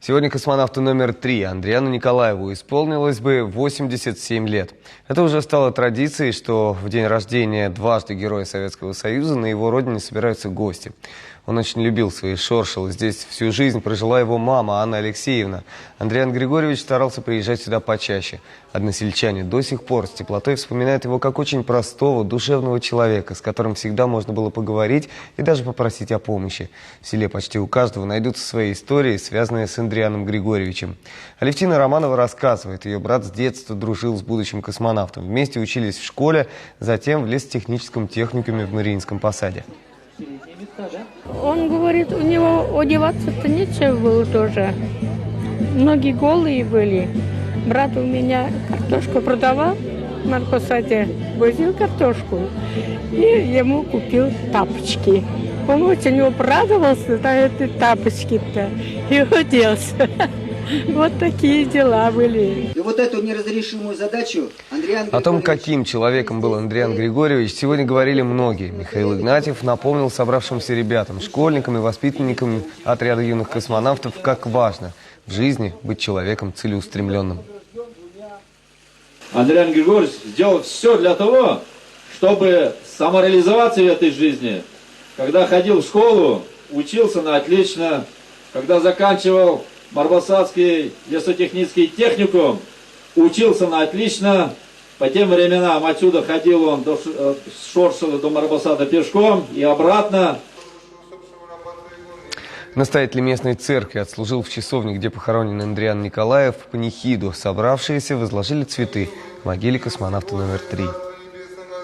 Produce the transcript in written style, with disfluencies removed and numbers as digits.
Сегодня космонавту номер 3 Андриану Николаеву исполнилось бы 87 лет. Это уже стало традицией, что в день рождения дважды Героя Советского Союза на его родине собираются гости. Он очень любил свои шоршилы. Здесь всю жизнь прожила его мама Анна Алексеевна. Андриан Григорьевич старался приезжать сюда почаще. Односельчане до сих пор с теплотой вспоминают его как очень простого, душевного человека, с которым всегда можно было поговорить и даже попросить о помощи. В селе почти у каждого найдутся свои истории, связанные с Андрианом Григорьевичем. Алевтина Романова рассказывает, ее брат с детства дружил с будущим космонавтом. Вместе учились в школе, затем в лесотехническом техникуме в Мариинском посаде. Он говорит, у него одеваться-то нечего было тоже. Многие голые были. Брат у меня картошку продавал на посаде, возил картошку и ему купил тапочки. Он очень обрадовался на эти тапочки-то и оделся. Вот такие дела были. И вот эту неразрешимую задачу Андриан Григорьевич... О том, каким человеком был Андриан Григорьевич, сегодня говорили многие. Михаил Игнатьев напомнил собравшимся ребятам, школьникам и воспитанникам отряда юных космонавтов, как важно в жизни быть человеком целеустремленным. Андриан Григорьевич сделал все для того, чтобы самореализоваться в этой жизни. Когда ходил в школу, учился на отлично. Когда заканчивал Марбасадский лесотехнический техникум, учился на отлично. По тем временам отсюда ходил он до Шоршила, до Марбасада пешком и обратно. Настоятель местной церкви отслужил в часовне, где похоронен Андриан Николаев, панихиду. Собравшиеся возложили цветы в могиле космонавта номер 3.